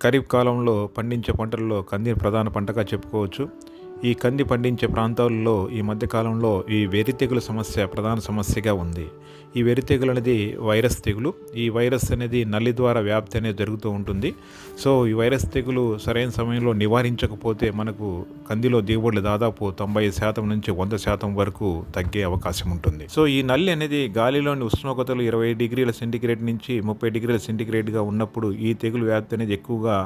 ఖరీఫ్ కాలంలో పండించే పంటల్లో కంది ప్రధాన పంటగా చెప్పుకోవచ్చు. ఈ కంది పండించే ప్రాంతాల్లో ఈ మధ్యకాలంలో ఈ వెర్రి తెగులు సమస్య ప్రధాన సమస్యగా ఉంది. ఈ వెర్రి తెగులు అనేది వైరస్ తెగులు. ఈ వైరస్ అనేది నల్లి ద్వారా వ్యాప్తి అనేది జరుగుతూ ఉంటుంది. సో ఈ వైరస్ తెగులు సరైన సమయంలో నివారించకపోతే మనకు కందిలో దిగుబడులు దాదాపు 90% నుంచి 100% వరకు తగ్గే అవకాశం ఉంటుంది. సో ఈ నల్లి అనేది గాలిలోని ఉష్ణోగ్రతలు 20 డిగ్రీల సెంటీగ్రేడ్ నుంచి 30 డిగ్రీల సెంటీగ్రేడ్గా ఉన్నప్పుడు ఈ తెగులు వ్యాప్తి అనేది ఎక్కువగా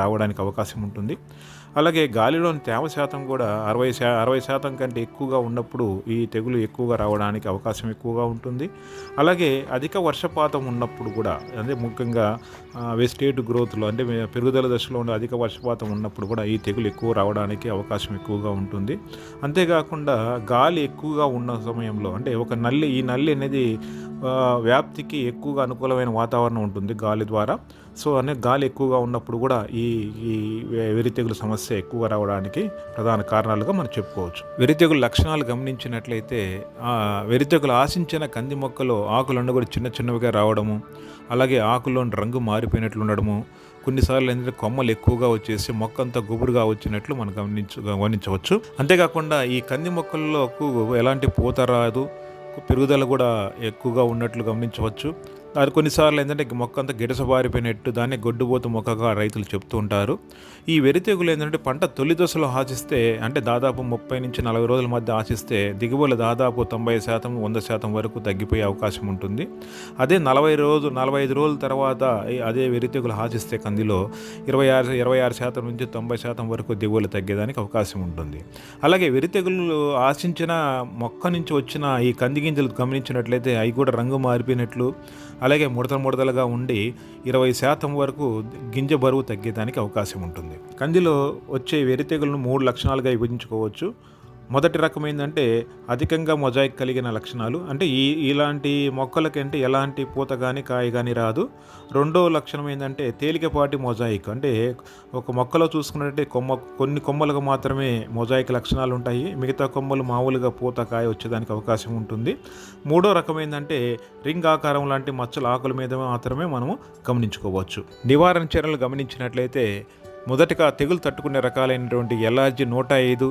రావడానికి అవకాశం ఉంటుంది. అలాగే గాలిలోని తేమ శాతం కూడా 60% కంటే ఎక్కువగా ఉన్నప్పుడు ఈ తెగులు ఎక్కువగా రావడానికి అవకాశం ఎక్కువగా ఉంటుంది. అలాగే అధిక వర్షపాతం ఉన్నప్పుడు కూడా, అంటే ముఖ్యంగా వెజిటేటివ్ గ్రోత్లో అంటే పెరుగుదల దశలో ఉండే అధిక వర్షపాతం ఉన్నప్పుడు కూడా ఈ తెగులు ఎక్కువ రావడానికి అవకాశం ఎక్కువగా ఉంటుంది. అంతేకాకుండా గాలి ఎక్కువగా ఉన్న సమయంలో, అంటే ఈ నల్లి అనేది వ్యాప్తికి ఎక్కువగా అనుకూలమైన వాతావరణం ఉంటుంది గాలి ద్వారా. సో గాలి ఎక్కువగా ఉన్నప్పుడు కూడా ఈ వెర్రి తెగులు సమస్య ఎక్కువగా రావడానికి ప్రధాన కారణాలుగా మనం చెప్పుకోవచ్చు. వెర్రి తెగులు లక్షణాలు గమనించినట్లయితే వెర్రి తెగులు ఆశించిన కంది మొక్కలో ఆకులన్నీ కూడా చిన్న చిన్నవిగా రావడము, అలాగే ఆకుల్లోని రంగు మారిపోయినట్లు ఉండడము, కొన్నిసార్లు ఏంటంటే కొమ్మలు ఎక్కువగా వచ్చేసి మొక్క అంతా గుబురుగా వచ్చినట్లు మనం గమనించవచ్చు. అంతేకాకుండా ఈ కంది మొక్కల్లోకి ఎలాంటి పూత రాదు, పెరుగుదల కూడా ఎక్కువగా ఉన్నట్లు గమనించవచ్చు. అది కొన్నిసార్లు ఏంటంటే మొక్క అంతా గిడసబారిపోయినట్టు, దాన్ని గొడ్డుబోతు మొక్కగా రైతులు చెప్తూ ఉంటారు. ఈ వెర్రి తెగులు ఏంటంటే పంట తొలి దశలో ఆశిస్తే, అంటే దాదాపు 30 నుంచి 40 రోజుల మధ్య ఆశిస్తే దిగుబడులు దాదాపు 90% 100% వరకు తగ్గిపోయే అవకాశం ఉంటుంది. అదే 45 రోజుల తర్వాత అదే వెర్రి తెగులు ఆశిస్తే కందిలో 26% నుంచి 90% వరకు దిగుబడులు తగ్గేదానికి అవకాశం ఉంటుంది. అలాగే వెర్రి తెగులు ఆశించిన మొక్క నుంచి వచ్చిన ఈ కంది గింజలు గమనించినట్లయితే అవి కూడా రంగు మారిపోయినట్లు, అలాగే ముడతలుగా ఉండి 20% వరకు గింజ బరువు తగ్గేదానికి అవకాశం ఉంటుంది. కందిలో వచ్చే వెర్రి తెగులను 3 లక్షణాలుగా విభజించుకోవచ్చు. మొదటి రకం ఏంటంటే అధికంగా మొజాయిక్ కలిగిన లక్షణాలు, అంటే ఇలాంటి మొక్కలకంటే ఎలాంటి పూత కానీ కాయ కానీ రాదు. రెండో లక్షణం ఏంటంటే తేలికపాటి మొజాయిక్, అంటే ఒక మొక్కలో చూసుకున్నట్టే కొన్ని కొమ్మలకు మాత్రమే మొజాయిక్ లక్షణాలు ఉంటాయి, మిగతా కొమ్మలు మామూలుగా పూత కాయ వచ్చేదానికి అవకాశం ఉంటుంది. మూడో రకం ఏంటంటే రింగ్ ఆకారం లాంటి మచ్చలు ఆకుల మీద మాత్రమే మనము గమనించుకోవచ్చు. నివారణ చర్యలు గమనించినట్లయితే మొదటిగా తెగులు తట్టుకునే రకాలైనటువంటి LRG 105,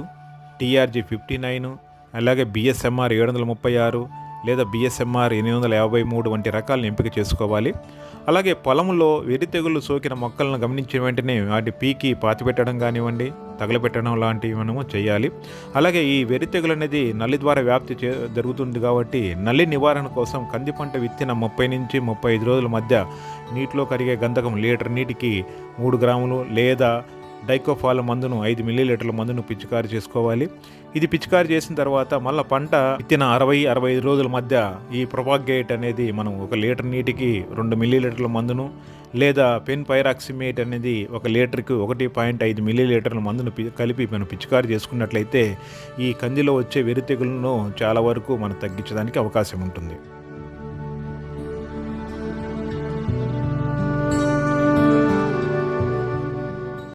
TRG 59, అలాగే BSMR 736 లేదా BSMR 853 వంటి రకాలను ఎంపిక చేసుకోవాలి. అలాగే పొలంలో వెర్రి తెగులు సోకిన మొక్కలను గమనించిన వెంటనే వాటి పీకి పాతిపెట్టడం కానివ్వండి, తగలపెట్టడం లాంటివి మనము చేయాలి. అలాగే ఈ వెర్రి తెగులు అనేది నల్లి ద్వారా వ్యాప్తి జరుగుతుంది కాబట్టి నల్లి నివారణ కోసం కంది పంట విత్తిన 30 నుంచి 35 రోజుల మధ్య నీటిలో కరిగే గంధకం లీటర్ నీటికి 3 గ్రాములు లేదా డైకోఫాల్ మందును 5 మిల్లీలీటర్ల మందును పిచికారి చేసుకోవాలి. ఇది పిచికారి చేసిన తర్వాత మళ్ళీ పంట విత్తిన 60-65 రోజుల మధ్య ఈ ప్రొపాగేట్ అనేది మనం 1 లీటర్ నీటికి 2 మిల్లీలీటర్ల మందును లేదా పెన్పైరాక్సిమేట్ అనేది 1 లీటర్కి 1.5 మిల్లీలీటర్ల మందును కలిపి మనం పిచికారి చేసుకున్నట్లయితే ఈ కందిలో వచ్చే వెర్రి తెగులను చాలా వరకు మనం తగ్గించడానికి అవకాశం ఉంటుంది.